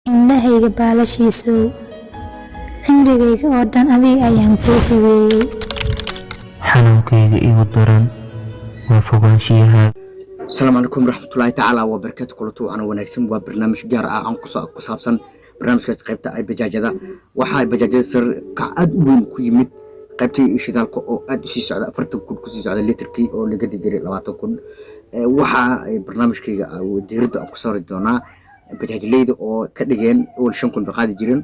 indhahayga baalashiisow cimrigayga oo dhan adiga ayaan kuu hibeeyey. xanuunkayga igu daran waa fogaanshiyaha. السلام عليكم ورحمة الله تعالى وبركاته. كلتو أنا ونكسم وبرنامج جار عن كسابسن برنامج قيبتا أي بجاجة وحاي بجاجة سر كعد وين كيمت قيبتي شدالك أو أد شيء سعد فرتب كل كسي سعد لتركي أو لقد يدري لواتو كل وحا برنامج كي أو ديرد أو كسر دونا بجاجة ليد أو كدجين أول شيء كن بقاعد يجرين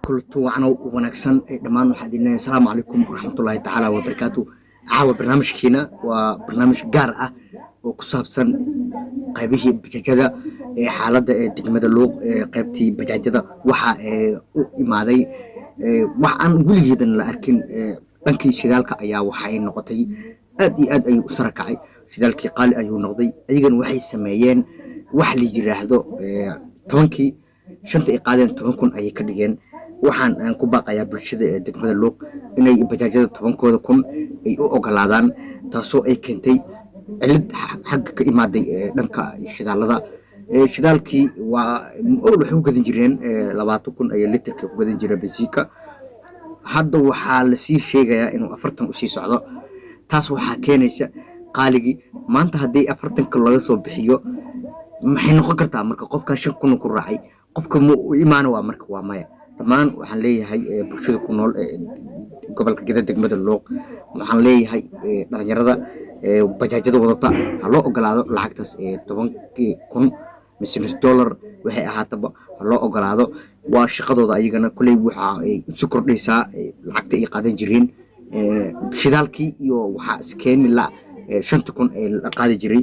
كلتو أنا ونكسن دمان وحدينا. السلام عليكم ورحمة الله تعالى وبركاته. عاو برنامج كينا وبرنامج جار oo ku saabsan qaybihii bajaajada xaaladda degmada Luuq qaybtii bajaajada waxa u imaaday wax aan weligeedan la arkin dhankii shidaalka ayaa waxay noqotay aad iyo aad ay u sarakacay. shidaalkii qaali ayuu noqday. ayagana waxay sameeyeen wax la yiraahdo 10kii shanta ay qaadeen 10,000 ayay ka dhigeen. waxaan ku baaqayaa bulshada degmada Luuq inay bajaajada 10,000 ay u ogolaadaan, taasoo ay keentay علد حق كإمادة دنكا شدالة شدالكي وأول حقوق ذنجرين لبعضكم أي لتر كحقوق ذنجرين بزيكا هذا وحال سي شيء إنه أفرتن وشي صعدة تاسو حكينيس قالجي ما أنت هدي أفرتن كل يصوب بحيو محين خكرت أمرك قف كان شكون كراعي قف كم إيمان وأمرك ومايا كمان وحنلي هاي برشة كنول قبل كده دقمة اللوق وحنلي هاي نجرده bajaajada wadata ha loo ogolaado lacagtaas 10,000 mise $, waxay ahaataba ha loo ogolaado. waa shaqadooda ayagana kulay waxa ay isu kordhaysaa lacagta ay qaadan jireen shidaalkii iyo waxa iskeeni la 5,000 ee la qaadi jiray.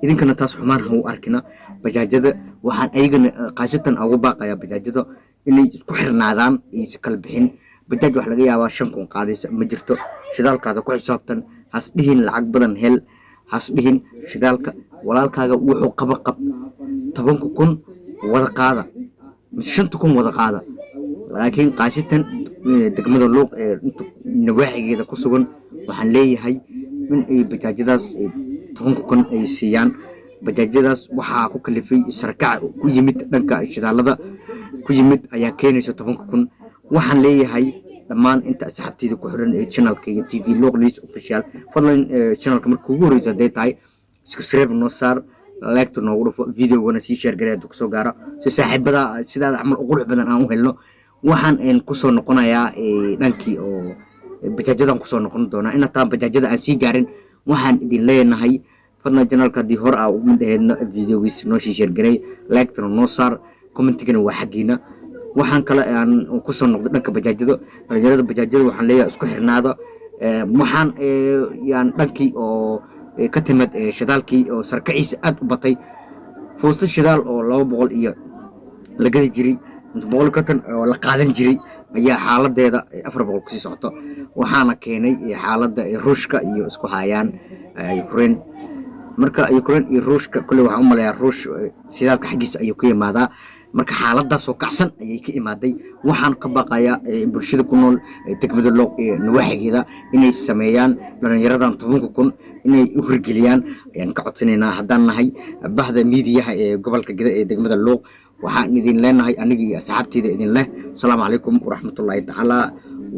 idinkana taas xumaan ha u arkina. bajaajada waxaan ayagana qaasatan ugu baaqayaa bajaajada inay isku xirnaadaan ay si kala bixin. bajaaj wax laga yaabaa 5,000 qaadaysa ma jirto. shidaalkaada ku xisaabtan hasdihin lacag badan hel, hasdihin shidaalka walaalkaaga wuxuu qaba 10,000 wada qaada mise 5,000 wada qaada. laakiin qaasatan degmada Luuq nawaaxigeeda ku sugan waxaan leeyahay in ay bajaajadaas 10,000 ay siiyaan. bajaajadaas waxaa ku kalifay sarkac ku yimid dhanka shidaalada ku yimid ayaa keenaysa 10,000. waxaan leeyahay dhammaan inta asxaabtayda ku xiran channelka iyo TV Luuq News Official fadlan channelka markuu ugu horeysa haday tahay subscribe noo saar, like noogu dhufo, videogana sii share gareey haduu soo gaaro si saaxiibada sidaad amal u qurux badan aan u helno. waxaan ku soo noqonayaa dhankii oo bajaajadan ku soo noqon doona in taan bajaajada aan sii gaarin. waxaan idin leenahay fadlan channelka hadii hor ah ugu dhaheedna videogiisa noo sii share gareey, like noo saar, commentigana waa xaqiina. waxaan kale aan ku soo noqday dhanka bajaajada dhalinyarada bajaajada waxaan leeyahay isku xirnaado. waxaan yaan dhankii oo ka timid shidaalkii oo sarkaciisa aad u batay. foosto shidaal oo 200 iyo la gadi jiray 100 oo la qaadan jiray ayaa xaaladeeda 400 ku sii socoto. waxaana keenay xaaladda Ruushka iyo isku hayaan Ukraine. marka Ukraine iyo Ruushka kulli waxaan u maleeyaa Ruush shidaalka xagiisa ayuu ka yimaadaa. marka xaaladaas oo kacsan ayay ka imaaday. waxaan ka baqayaa bulshada ku nool degmada Luuq ee nawaaxigeeda inay sameeyaan dhalinyaradan 10,000 inay u hirgeliyaan ayaan ka codsanaynaa haddaan nahay bahda miidiyaha ee gobolka Gida ee degmada Luuq. waxaan idin leenahay aniga iyo asxaabtayda idin leh assalaamu calaykum waraxmatullaahi tacaala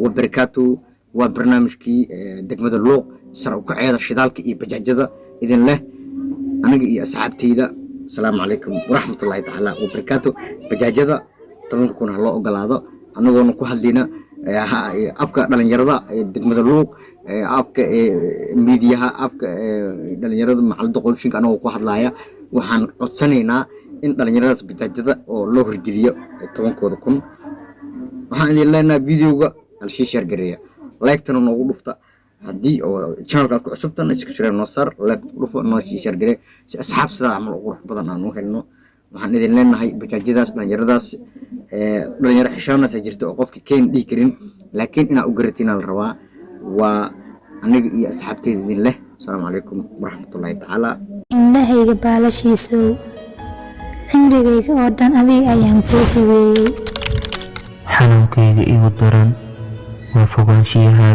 wabarakaatuh. waa barnaamijkii degmada Luuq sar u kaceeda shidaalka iyo bajaajada idin leh aniga iyo asxaabtayda. السلام عليكم ورحمة الله تعالى وبركاته. بجاجة طبعا كنا الله أقلاده أنا قلنا كهالدينا أبكى دلنا يرضى دكمة اللوق أبكى ميديا أبكى دلنا يرضى مع الدخول شين كانوا واحد لايا وحن قصنينا إن دلنا يرضى بجاجة أو لوه الجدية طبعا كودكم وحن لنا فيديو الشيء شير قرية لايك تنا نقول فتا haddii oo channelka ku cusubtan subscribe noo saar, like dhufo noo share gareey si asxaab sida amal qurux badan aan u helno. waxaan idin leenahay bajaajadaas dhalinyaradaas dhalinyaro xishoonad jirto oo qofka keen dhigi karin laakiin ina u garatiin la rabaa. waa aniga iyo asxaabtayda idin leh assalaamu calaykum waraxmatullaahi tacaala. indhahayga baalashiisow cimrigayga oo dhan adiga ayaan kuu hibeeyey. xanuunkayga igu daran waa fogaanshiyaha.